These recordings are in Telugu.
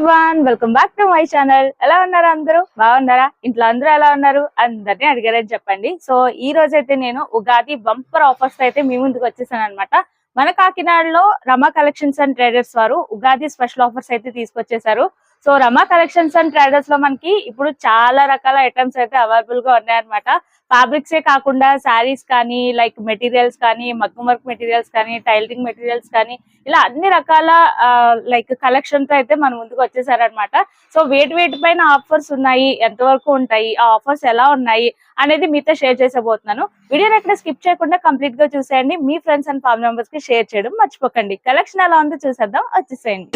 Everyone, welcome back to my channel. ఎలా ఉన్నారు అందరూ? బాగున్నారా? ఇంట్లో అందరూ ఎలా ఉన్నారు? అందరినీ అడిగారని చెప్పండి. సో ఈ రోజు అయితే నేను ఉగాది బంపర్ ఆఫర్స్ అయితే మీ ముందుకు వచ్చేసాను అనమాట. మన కాకినాడలో రమా కలెక్షన్స్ అండ్ ట్రేడర్స్ వారు ఉగాది స్పెషల్ ఆఫర్స్ అయితే తీసుకొచ్చేసారు. So Rama collections and traders లో మనకి ఇప్పుడు చాలా రకాల ఐటమ్స్ అయితే అవైలబుల్ గా ఉన్నాయన్నమాట. ఫ్యాబ్రిక్సే కాకుండా శారీస్ కానీ, లైక్ మెటీరియల్స్ కానీ, మగ్గం వర్క్ మెటీరియల్స్ కానీ, టైలరింగ్ మెటీరియల్స్ కానీ, ఇలా అన్ని రకాల లైక్ కలెక్షన్ తో అయితే మన ముందుకు వచ్చేసారనమాట. సో వేటి పైన ఆఫర్స్ ఉన్నాయి, ఎంతవరకు ఉంటాయి, ఆ ఆఫర్స్ ఎలా ఉన్నాయి అనేది మీతో షేర్ చేసేబోతున్నాను. వీడియోని ఎక్కడ స్కిప్ చేయకుండా కంప్లీట్ గా చూసేయండి. మీ ఫ్రెండ్స్ అండ్ ఫ్యామిలీ మెంబర్స్ కి షేర్ చేయడం మర్చిపోకండి. కలెక్షన్ ఎలా ఉందో చూసేద్దాం, వచ్చేసేయండి.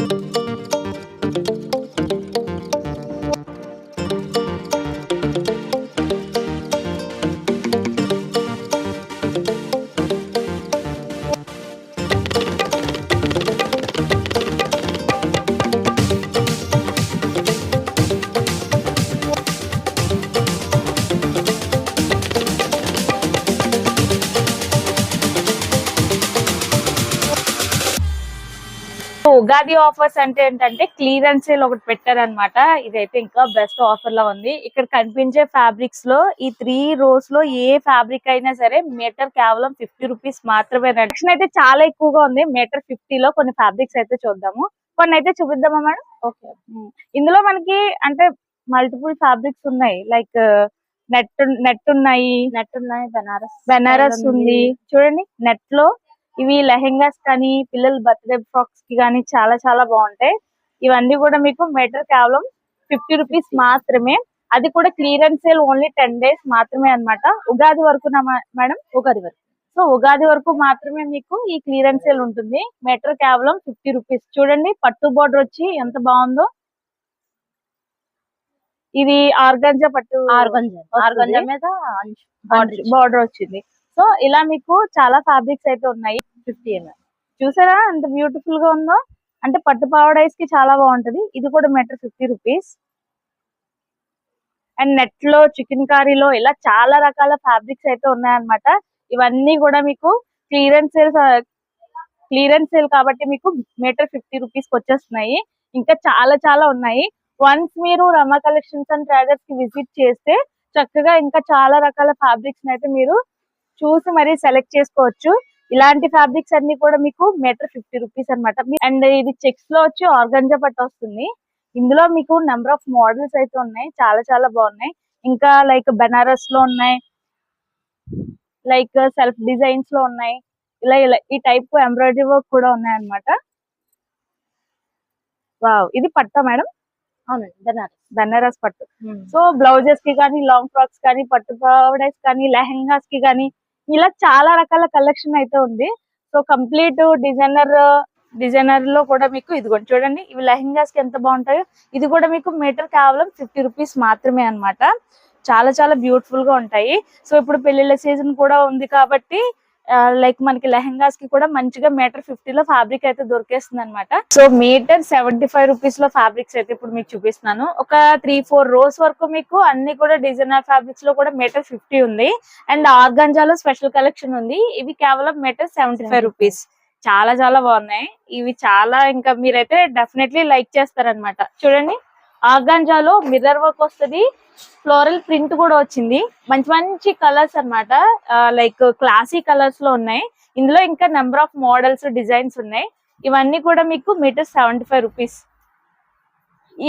ఉగాది ఆఫర్స్ అంటే ఏంటంటే క్లియరెన్స్ సేల్ ఒకటి పెట్టారనమాట. ఇదైతే ఇంకా బెస్ట్ ఆఫర్ లా ఉంది. ఇక్కడ కనిపించే ఫ్యాబ్రిక్స్ లో ఈ 3 రోస్ లో ఏ ఫ్యాబ్రిక్ అయినా సరే మీటర్ కేవలం 50 రూపీస్ మాత్రమే. రిడక్షన్ అయితే చాలా ఎక్కువగా ఉంది. మీటర్ 50 లో కొన్ని ఫ్యాబ్రిక్స్ అయితే చూద్దాము. కొన్ని అయితే చూపిద్దామా మేడం? ఓకే. ఇందులో మనకి అంటే మల్టిపుల్ ఫ్యాబ్రిక్స్ ఉన్నాయి. లైక్ నెట్ ఉన్నాయి, బెనారస్ ఉంది. చూడండి నెట్ లో ఇవి లెహెంగాస్ కానీ, పిల్లల బర్త్డే ఫ్రాక్స్ కి కానీ చాలా చాలా బాగుంటాయి. ఇవన్నీ కూడా మీకు మీటర్ కేవలం 50 రూపీస్ మాత్రమే. అది కూడా క్లియరెన్స్ సేల్ ఓన్లీ 10 డేస్ మాత్రమే అన్నమాట. ఉగాది వరకు మేడం? ఉగాది వరకు. సో ఉగాది వరకు మాత్రమే మీకు ఈ క్లియరెన్స్ సేల్ ఉంటుంది. మీటర్ కేవలం 50 రూపీస్. చూడండి పట్టు బోర్డర్ వచ్చి ఎంత బాగుందో. ఇది ఆర్గంజా పట్టు, ఆర్గంజా మీద బార్డర్ వచ్చింది. సో ఇలా మీకు చాలా ఫ్యాబ్రిక్స్ అయితే ఉన్నాయి. 50 ml చూసారా ఎంత బ్యూటిఫుల్ గా ఉందో. అంటే పట్టు పావడైస్ కి చాలా బాగుంటది. ఇది కూడా మీటర్ 50 రూపీస్. అండ్ నెట్ లో, చికెన్ కర్రీలో ఇలా చాలా రకాల ఫ్యాబ్రిక్స్ అయితే ఉన్నాయన్నమాట. ఇవన్నీ కూడా మీకు క్లియరెన్స్ సేల్ కాబట్టి మీకు మీటర్ 50 రూపీస్ కి వచ్చేస్తున్నాయి. ఇంకా చాలా చాలా ఉన్నాయి. వన్స్ మీరు రమా కలెక్షన్స్ అండ్ ట్రేడర్స్ కి విజిట్ చేస్తే చక్కగా ఇంకా చాలా రకాల ఫ్యాబ్రిక్స్ అయితే మీరు చూసి మరీ సెలెక్ట్ చేసుకోవచ్చు. ఇలాంటి ఫ్యాబ్రిక్స్ అన్ని కూడా మీకు మీటర్ 50 రూపీస్ అనమాట. అండ్ ఇది చెక్స్ లో వచ్చి ఆర్గంజా పట్టు వస్తుంది. ఇందులో మీకు నెంబర్ ఆఫ్ మోడల్స్ అయితే ఉన్నాయి. చాలా చాలా బాగున్నాయి. ఇంకా లైక్ బెనారస్ లో ఉన్నాయి, లైక్ సెల్ఫ్ డిజైన్స్ లో ఉన్నాయి. ఇలా ఈ టైప్ ఎంబ్రాయిడరీ వర్క్ కూడా ఉన్నాయి అనమాట. వావ్, ఇది పట్టా మేడం? అవునండి, బెనారస్ పట్టు. సో బ్లౌజెస్ కి కానీ, లాంగ్ ఫ్రాక్స్ కానీ, పట్టు పావడైస్ కానీ, లెహెంగాస్ కి కానీ ఇలా చాలా రకాల కలెక్షన్ అయితే ఉంది. సో కంప్లీట్ డిజైనర్ లో కూడా మీకు ఇదిగోండి చూడండి. ఇవి లెహెంగాస్ కి ఎంత బాగుంటాయో. ఇది కూడా మీకు మీటర్ కేవలం 50 రూపీస్ మాత్రమే అన్నమాట. చాలా చాలా బ్యూటిఫుల్ గా ఉంటాయి. సో ఇప్పుడు పెళ్లిళ్ళ సీజన్ కూడా ఉంది కాబట్టి లైక్ మనకి లెహెంగాస్ కి కూడా మంచిగా మీటర్ 50 లో ఫ్యాబ్రిక్ అయితే దొరికేస్తుంది అనమాట. సో మీటర్ 75 రూపీస్ లో ఫ్యాబ్రిక్స్ అయితే ఇప్పుడు మీకు చూపిస్తున్నాను. ఒక 3-4 రోస్ వరకు మీకు అన్ని కూడా డిజైనర్ ఫ్యాబ్రిక్స్ లో కూడా మీటర్ 50 ఉంది. అండ్ ఆర్గంజాలో స్పెషల్ కలెక్షన్ ఉంది. ఇవి కేవలం మీటర్ 75 రూపీస్. చాలా చాలా బాగున్నాయి ఇవి. చాలా ఇంకా మీరైతే డెఫినెట్లీ లైక్ చేస్తారనమాట. చూడండి ఆర్గంజాలో మిర్రర్ వర్క్ వస్తుంది, ఫ్లోరల్ ప్రింట్ కూడా వచ్చింది. మంచి మంచి కలర్స్ అన్నమాట. లైక్ క్లాసీ కలర్స్ లో ఉన్నాయి. ఇందులో ఇంకా నెంబర్ ఆఫ్ మోడల్స్, డిజైన్స్ ఉన్నాయి. ఇవన్నీ కూడా మీకు మీటర్ 75 రూపీస్.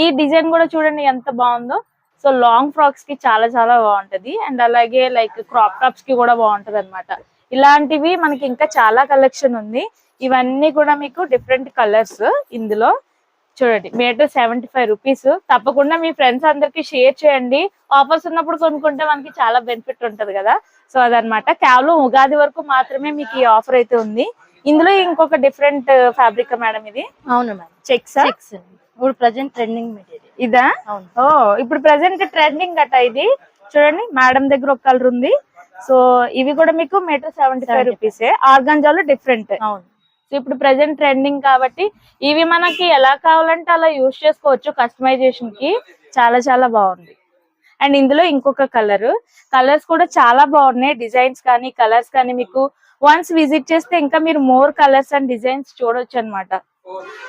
ఈ డిజైన్ కూడా చూడండి ఎంత బాగుందో. సో లాంగ్ ఫ్రాక్స్ కి చాలా చాలా బాగుంటది. అండ్ అలాగే లైక్ క్రాప్ టాప్స్ కి కూడా బాగుంటది అనమాట. ఇలాంటివి మనకి ఇంకా చాలా కలెక్షన్ ఉంది. ఇవన్నీ కూడా మీకు డిఫరెంట్ కలర్స్. ఇందులో చూడండి మీటర్ 75 రూపీస్. తప్పకుండా మీ ఫ్రెండ్స్ అందరికి షేర్ చేయండి. ఆఫర్స్ ఉన్నప్పుడు కొనుక్కుంటే మనకి చాలా బెనిఫిట్ ఉంటది కదా. సో అదనమాట. కేవలం ఉగాది వరకు మాత్రమే మీకు ఈ ఆఫర్ అయితే ఉంది. ఇందులో ఇంకొక డిఫరెంట్ ఫ్యాబ్రిక్ మేడం ఇది? అవును మేడం, చెక్స్. ఇప్పుడు ప్రెసెంట్ ట్రెండింగ్ మెటీరియల్ ఇదా? ఓ ఇప్పుడు ప్రెసెంట్ ట్రెండింగ్ అట ఇది. చూడండి మేడం దగ్గర ఒక కలర్ ఉంది. సో ఇవి కూడా మీకు మీటర్ 75 రూపీస్. ఆర్గంజాలో డిఫరెంట్. అవును. ఇప్పుడు ప్రెసెంట్ ట్రెండింగ్ కాబట్టి ఇవి మనకి ఎలా కావాలంటే అలా యూజ్ చేసుకోవచ్చు కస్టమైజేషన్ కి. చాలా చాలా బాగుంది. అండ్ ఇందులో ఇంకొక కలర్స్ కూడా చాలా బాగున్నాయి. డిజైన్స్ కానీ, కలర్స్ కానీ మీకు వన్స్ విజిట్ చేస్తే ఇంకా మీరు మోర్ కలర్స్ అండ్ డిజైన్స్ చూడొచ్చు అనమాట.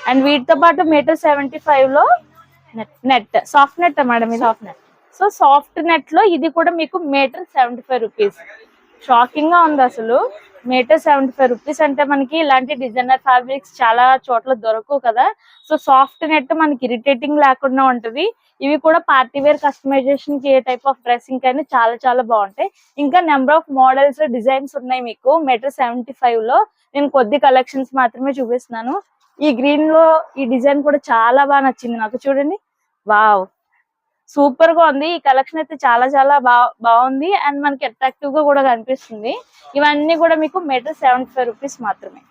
అండ్ వీటితో పాటు మీటర్ 75 లో net soft net madam, soft net. So soft net లో ఇది కూడా మీకు మీటర్ 75 రూపీస్. షాకింగ్ గా ఉంది అసలు. మీటర్ 75 రూపీస్ అంటే మనకి ఇలాంటి డిజైనర్ ఫ్యాబ్రిక్స్ చాలా చోట్ల దొరకవు కదా. సో సాఫ్ట్ నెట్ మనకి ఇరిటేటింగ్ లేకుండా ఉంటది. ఇవి కూడా పార్టీ వేర్ కస్టమైజేషన్ కి ఏ టైప్ ఆఫ్ డ్రెస్సింగ్ అయినా చాలా చాలా బాగుంటాయి. ఇంకా నెంబర్ ఆఫ్ మోడల్స్ డిజైన్స్ ఉన్నాయి మీకు మీటర్ 75 లో. నేను కొద్ది కలెక్షన్స్ మాత్రమే చూపిస్తున్నాను. ఈ గ్రీన్ లో ఈ డిజైన్ కూడా చాలా బాగా నచ్చింది నాకు. చూడండి, వావ్, సూపర్ గా ఉంది. ఈ కలెక్షన్ అయితే చాలా చాలా బాగుంది అండ్ మనకి అట్రాక్టివ్ గా కూడా కనిపిస్తుంది. ఇవన్నీ కూడా మీకు మీటర్ 75 రూపీస్ మాత్రమే.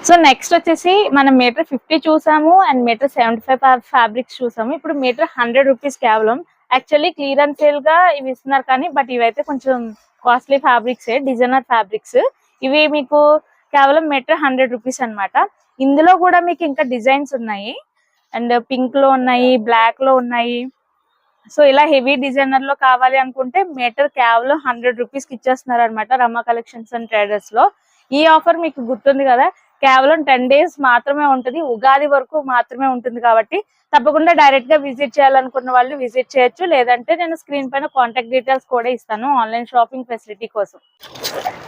సో నెక్స్ట్ వచ్చేసి మనం మీటర్ 50 చూసాము అండ్ మీటర్ 75 ఫ్యాబ్రిక్స్ చూసాము. ఇప్పుడు మీటర్ 100 రూపీస్ కేవలం. యాక్చువల్లీ క్లియరెన్స్ సేల్ గా ఇవి ఇస్తున్నారు కానీ బట్ ఇవైతే కొంచెం కాస్ట్లీ ఫ్యాబ్రిక్స్, డిజైనర్ ఫ్యాబ్రిక్స్. ఇవి మీకు కేవలం మీటర్ 100 రూపీస్ అనమాట. ఇందులో కూడా మీకు ఇంకా డిజైన్స్ ఉన్నాయి అండ్ పింక్ లో ఉన్నాయి, బ్లాక్ లో ఉన్నాయి. సో ఇలా హెవీ డిజైనర్ లో కావాలి అనుకుంటే మీటర్ కేవలం 100 రూపీస్ కి ఇచ్చేస్తున్నారు అనమాట రమా కలెక్షన్స్ అండ్ ట్రేడర్స్ లో. ఈ ఆఫర్ మీకు గుర్తుంది కదా, కేవలం 10 days మాత్రమే ఉంటుంది, ఉగాది వరకు మాత్రమే ఉంటుంది. కాబట్టి తప్పకుండా డైరెక్ట్ గా విజిట్ చేయాలనుకున్న వాళ్ళు విజిట్ చేయొచ్చు. లేదంటే నేను స్క్రీన్ పైన కాంటాక్ట్ డీటెయిల్స్ కూడా ఇస్తాను ఆన్లైన్ షాపింగ్ ఫెసిలిటీ కోసం.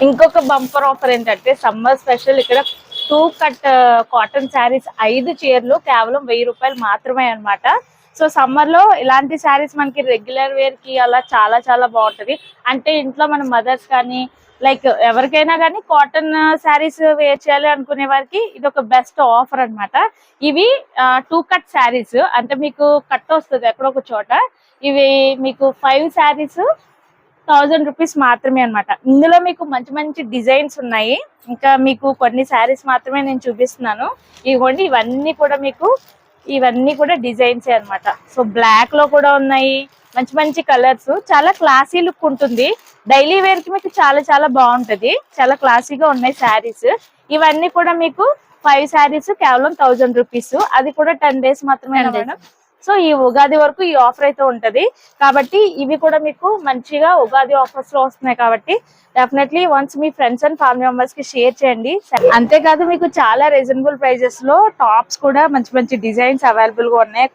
ఇంకొక బంపర్ ఆఫర్ ఏంటంటే సమ్మర్ స్పెషల్, ఇక్కడ 2 కట్ కాటన్ శారీస్ 5 చీరలు కేవలం 1000 రూపాయలు మాత్రమే అనమాట. సో సమ్మర్ లో ఇలాంటి శారీస్ మనకి రెగ్యులర్ వేర్ కి అలా చాలా చాలా బాగుంటది. అంటే ఇంట్లో మన మదర్స్ కానీ లైక్ ఎవరికైనా కానీ కాటన్ శారీస్ వేర్ చేయాలి అనుకునే వారికి ఇది ఒక బెస్ట్ ఆఫర్ అన్నమాట. ఇవి 2 కట్ శారీస్, అంటే మీకు కట్ వస్తుంది ఎక్కడో ఒక చోట. ఇవి మీకు 5 శారీస్ 1000 రూపీస్ మాత్రమే అన్నమాట. ఇందులో మీకు మంచి మంచి డిజైన్స్ ఉన్నాయి. ఇంకా మీకు కొన్ని శారీస్ మాత్రమే నేను చూపిస్తున్నాను. ఇవ్వండి, ఇవన్నీ కూడా డిజైన్స్ అన్నమాట. సో బ్లాక్ లో కూడా ఉన్నాయి, మంచి మంచి కలర్స్, చాలా క్లాసీ లుక్ ఉంటుంది. డైలీ వేర్ కి మీకు చాలా చాలా బాగుంటది. చాలా క్లాసీగా ఉన్నాయి శారీస్. ఇవన్నీ కూడా మీకు 5 శారీస్ కేవలం 1000 రూపీస్. అది కూడా 10 days మాత్రమే మేడం. సో ఈ ఉగాది వరకు ఈ ఆఫర్ అయితే ఉంటది. కాబట్టి ఇవి కూడా మీకు మంచిగా ఉగాది ఆఫర్స్ లో వస్తున్నాయి. కాబట్టి definitely once me friends and family members కి షేర్ చేయండి. అంతేకాదు మీకు చాలా రీజనబుల్ ప్రైజెస్ లో టాప్స్ కూడా మంచి మంచి డిజైన్స్ అవైలబుల్ గా ఉన్నాయి.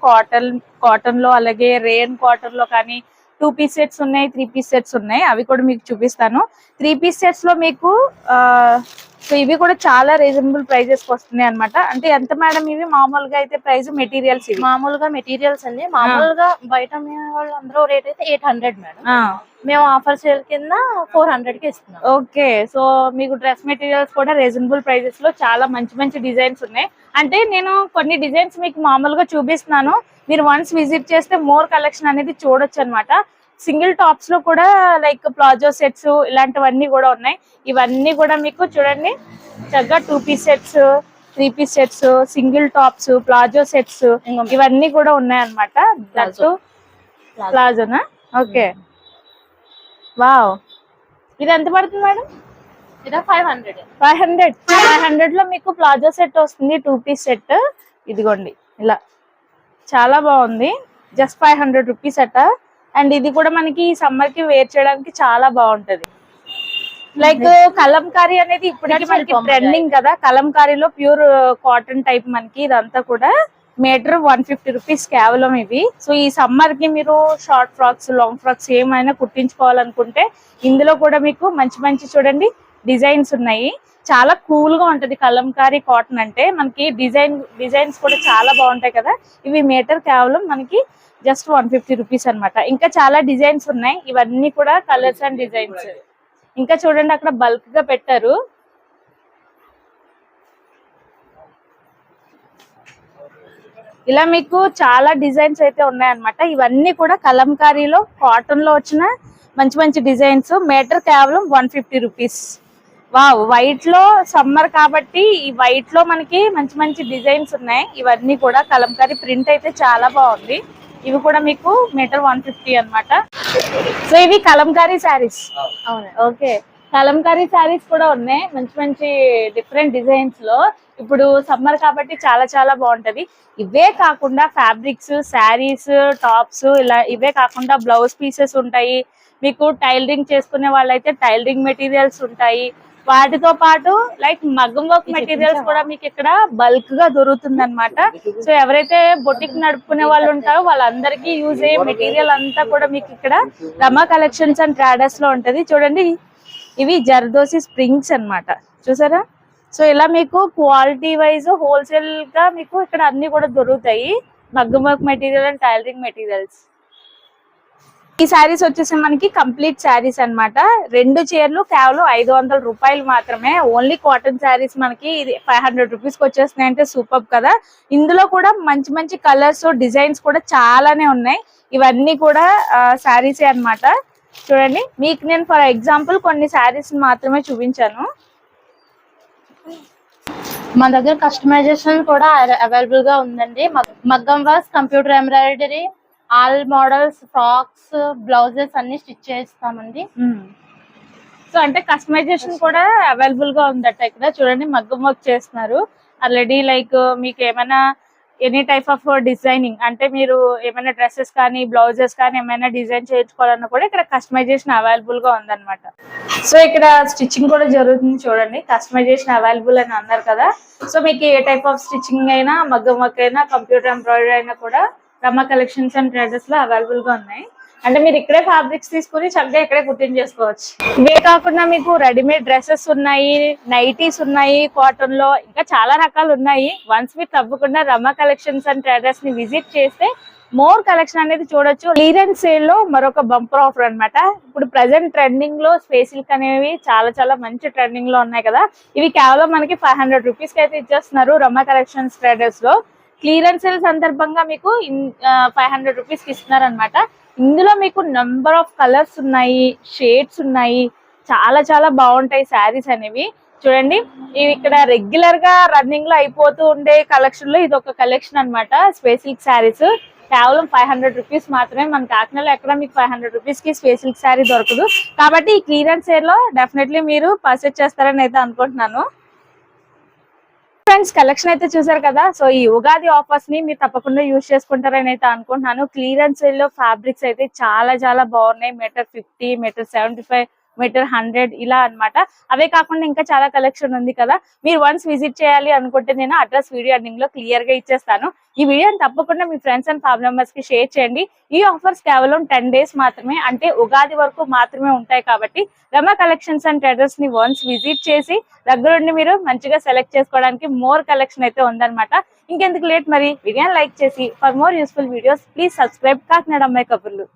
కాటన్ లో, అలాగే రేయన్ కాటన్ లో కానీ 2 piece సెట్స్ ఉన్నాయి, 3 piece సెట్స్ ఉన్నాయి. అవి కూడా మీకు చూపిస్తాను. 3 piece సెట్స్ లో మీకు సో ఇవి కూడా చాలా రీజనబుల్ ప్రైజెస్ కి వస్తున్నాయి అనమాట. అంటే ఎంత మేడం ఇవి మామూలుగా అయితే ప్రైస్? మెటీరియల్స్ ఇవి మామూలుగా మెటీరియల్స్ అండి. మామూలుగా బయట వాళ్ళందరూ రేట్ అయితే 800 మేడం. మేము ఆఫర్ సేల్ కింద 400 కి ఇస్తున్నాం. ఓకే, సో మీకు డ్రెస్ మెటీరియల్స్ కూడా రీజనబుల్ ప్రైజెస్ లో చాలా మంచి మంచి డిజైన్స్ ఉన్నాయి. అంటే నేను కొన్ని డిజైన్స్ మీకు మామూలుగా చూపిస్తున్నాను, మీరు వన్స్ విజిట్ చేస్తే మోర్ కలెక్షన్ అనేది చూడొచ్చు అనమాట. సింగిల్ టాప్స్ లో కూడా లైక్ ప్లాజో సెట్స్ ఇలాంటివన్నీ కూడా ఉన్నాయి. ఇవన్నీ కూడా మీకు చూడండి చక్కగా 2 piece sets, 3 piece sets, single tops, palazzo sets ఇవన్నీ కూడా ఉన్నాయి అనమాట. దట్టు ప్లాజోనా? Okay, wow. ఇది ఎంత పడుతుంది మేడం? ఇది 500. 500 లో మీకు ప్లాజో సెట్ వస్తుంది, 2 piece సెట్. ఇదిగోండి ఇలా చాలా బాగుంది. జస్ట్ 500 రూపీస్ అట. అండ్ ఇది కూడా మనకి సమ్మర్ కి వేర్ చేయడానికి చాలా బాగుంటది. లైక్ కలంకారీ అనేది ఇప్పటికి మనకి ట్రెండింగ్ కదా. కలంకారీలో ప్యూర్ కాటన్ టైప్ మనకి ఇదంతా కూడా మీటర్ 150 రూపీస్ కేవలం ఇవి. సో ఈ సమ్మర్ కి మీరు షార్ట్ ఫ్రాక్స్, లాంగ్ ఫ్రాక్స్ ఏమైనా కుట్టించుకోవాలనుకుంటే ఇందులో కూడా మీకు మంచి మంచి చూడండి డిజైన్స్ ఉన్నాయి. చాలా కూల్ గా ఉంటది కలంకారీ కాటన్ అంటే. మనకి డిజైన్స్ కూడా చాలా బాగుంటాయి కదా. ఇవి మీటర్ కేవలం మనకి జస్ట్ 150 రూపీస్ అనమాట. ఇంకా చాలా డిజైన్స్ ఉన్నాయి. ఇవన్నీ కూడా కలర్స్ అండ్ డిజైన్స్. ఇంకా చూడండి అక్కడ బల్క్ గా పెట్టారు. ఇలా మీకు చాలా డిజైన్స్ అయితే ఉన్నాయన్నమాట. ఇవన్నీ కూడా కలంకారీలో కాటన్ లో వచ్చిన మంచి మంచి డిజైన్స్. మీటర్ కేవలం 150 రూపీస్. వావ్, వైట్ లో సమ్మర్ కాబట్టి ఈ వైట్ లో మనకి మంచి మంచి డిజైన్స్ ఉన్నాయి. ఇవన్నీ కూడా కలంకారీ ప్రింట్ అయితే చాలా బాగుంది. ఇవి కూడా మీకు మీటర్ 150 అన్నమాట. సో ఇవి కలంకారీ శారీస్. అవును, ఓకే, కలంకారీ శారీస్ కూడా ఉన్నాయి మంచి మంచి డిఫరెంట్ డిజైన్స్ లో. ఇప్పుడు సమ్మర్ కాబట్టి చాలా చాలా బాగుంటది. ఇవే కాకుండా ఫ్యాబ్రిక్స్, శారీస్, టాప్స్ ఇలా ఇవే కాకుండా బ్లౌజ్ పీసెస్ ఉంటాయి. మీకు టైలరింగ్ చేసుకునే వాళ్ళైతే టైలరింగ్ మెటీరియల్స్ ఉంటాయి. వాటితో పాటు లైక్ మగ్గం వర్క్ మెటీరియల్స్ కూడా మీకు ఇక్కడ బల్క్ గా దొరుకుతుంది అనమాట. సో ఎవరైతే బొటిక్ నడుపుకునే వాళ్ళు ఉంటారో వాళ్ళందరికీ యూజ్ అయ్యే మెటీరియల్ అంతా కూడా మీకు ఇక్కడ రమా కలెక్షన్స్ అండ్ ట్రేడర్స్ లో ఉంటది. చూడండి, ఇవి జర్దోసి స్ప్రింగ్స్ అన్నమాట, చూసారా. సో ఇలా మీకు క్వాలిటీ వైజ్ హోల్సేల్ గా మీకు ఇక్కడ అన్ని కూడా దొరుకుతాయి, మగ్గం work material and tailoring materials. ఈ శారీస్ వచ్చేసి మనకి కంప్లీట్ శారీస్ అన్నమాట. 2 చీరలు కేవలం 500 రూపాయలు మాత్రమే. ఓన్లీ కాటన్ శారీస్ మనకి ఇది 500 రూపీస్ కి వచ్చేస్తున్నాయి అంటే సూపర్ కదా. ఇందులో కూడా మంచి మంచి కలర్స్ డిజైన్స్ కూడా చాలానే ఉన్నాయి. ఇవన్నీ కూడా శారీసే అన్నమాట. చూడండి, మీకు నేను ఫర్ ఎగ్జాంపుల్ కొన్ని శారీస్ మాత్రమే చూపించాను. మా దగ్గర కస్టమైజేషన్ కూడా అవైలబుల్ గా ఉందండి. మగ్గం work, computer embroidery, all models, frocks, blouses అన్ని స్టిచ్ చేస్తామండి. సో అంటే కస్టమైజేషన్ కూడా అవైలబుల్ గా ఉందట ఇక్కడ. చూడండి, మగ్గం వర్క్ చేస్తున్నారు ఆల్రెడీ. లైక్ మీకు ఏమైనా ఎనీ టైప్ ఆఫ్ డిజైనింగ్ అంటే మీరు ఏమైనా డ్రెస్సెస్ కానీ బ్లౌజెస్ కానీ ఏమైనా డిజైన్ చేయించుకోవాలన్నా కూడా ఇక్కడ కస్టమైజేషన్ అవైలబుల్ గా ఉందన్నమాట. సో ఇక్కడ స్టిచ్చింగ్ కూడా జరుగుతుంది. చూడండి, కస్టమైజేషన్ అవైలబుల్ అని అన్నారు కదా. సో మీకు ఏ టైప్ ఆఫ్ స్టిచ్చింగ్ అయినా, మగ్గం వర్క్ అయినా, కంప్యూటర్ ఎంబ్రాయిడరీ అయినా కూడా రమా కలెక్షన్స్ అండ్ ట్రేడర్స్ లో అవైలబుల్ గా ఉన్నాయి. అంటే మీరు ఇక్కడే ఫ్యాబ్రిక్స్ తీసుకుని చక్కగా ఇక్కడే కుట్టించేసుకోవచ్చు. ఇవే కాకుండా మీకు రెడీమేడ్ డ్రెస్సెస్ ఉన్నాయి, నైటీస్ ఉన్నాయి, కాటన్ లో ఇంకా చాలా రకాలు ఉన్నాయి. వన్స్ మీరు తప్పకుండా రమా కలెక్షన్స్ అండ్ ట్రేడర్స్ ని విజిట్ చేస్తే మోర్ కలెక్షన్ అనేది చూడొచ్చు. క్లియరెన్స్ సేల్ లో మరొక బంపర్ ఆఫర్ అన్నమాట. ఇప్పుడు ప్రెసెంట్ ట్రెండింగ్ లో స్పేస్ సిల్క్ అనేవి చాలా చాలా మంచి ట్రెండింగ్ లో ఉన్నాయి కదా. ఇవి కేవలం మనకి 500 రూపీస్ కి అయితే ఇచ్చేస్తున్నారు రమా కలెక్షన్స్ ట్రేడర్స్ లో. క్లియరెన్స్ సేల్ సందర్భంగా మీకు 500 రూపీస్ కి ఇస్తున్నారు అనమాట. ఇందులో మీకు నెంబర్ ఆఫ్ కలర్స్ ఉన్నాయి, షేడ్స్ ఉన్నాయి, చాలా చాలా బాగుంటాయి శారీస్ అనేవి. చూడండి, ఇవి ఇక్కడ రెగ్యులర్ గా రన్నింగ్ లో అయిపోతూ ఉండే కలెక్షన్ లో ఇది ఒక కలెక్షన్ అనమాట. స్పేస్ సిల్క్ శారీస్ కేవలం 500 రూపీస్ మాత్రమే. మన కాకినాడలో ఎక్కడ మీకు 500 రూపీస్ కి స్పేస్ సిల్క్ శారీ దొరకదు. కాబట్టి ఈ క్లియరెన్స్ సేల్ లో డెఫినెట్లీ మీరు పర్చేస్ చేస్తారని అయితే అనుకుంటున్నాను. ఫ్రెండ్స్, కలెక్షన్ అయితే చూసారు కదా. సో ఈ ఉగాది ఆఫర్స్ ని మీరు తప్పకుండా యూజ్ చేసుకుంటారని అయితే అనుకుంటున్నాను. క్లియరెన్స్ సేల్ లో ఫ్యాబ్రిక్స్ అయితే చాలా చాలా బాగున్నాయి. మీటర్ 50, మీటర్ 75, మీటర్ 100 ఇలా అన్నమాట. అవే కాకుండా ఇంకా చాలా కలెక్షన్ ఉంది కదా. మీరు వన్స్ విజిట్ చేయాలి అనుకుంటే నేను అడ్రస్ వీడియో ఎండింగ్ లో క్లియర్ గా ఇచ్చేస్తాను. ఈ వీడియోని తప్పకుండా మీ ఫ్రెండ్స్ అండ్ ఫ్యామిలీ మెంబర్స్ కి షేర్ చేయండి. ఈ ఆఫర్స్ కేవలం 10 డేస్ మాత్రమే, అంటే ఉగాది వరకు మాత్రమే ఉంటాయి. కాబట్టి రమా కలెక్షన్స్ అండ్ ట్రేడర్స్ ని వన్స్ విజిట్ చేసి దగ్గరుండి మీరు మంచిగా సెలెక్ట్ చేసుకోవడానికి మోర్ కలెక్షన్ అయితే ఉందన్నమాట. ఇంకెందుకు లేట్, మరి వీడియోని లైక్ చేసి for more useful videos please subscribe Kakinada అమ్మాయి కబుర్లు.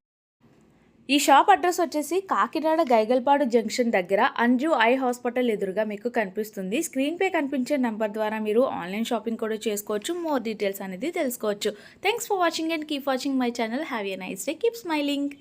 ఈ షాప్ అడ్రస్ వచ్చేసి కాకినాడ గైగల్పాడు జంక్షన్ దగ్గర అంజు ఐ హాస్పిటల్ ఎదురుగా మీకు కనిపిస్తుంది. స్క్రీన్ పే కనిపించే నెంబర్ ద్వారా మీరు ఆన్లైన్ షాపింగ్ కూడా చేసుకోవచ్చు. మోర్ డీటెయిల్స్ అనేది తెలుసుకోవచ్చు. Thanks for watching and keep watching my channel. Have a nice day. Keep smiling.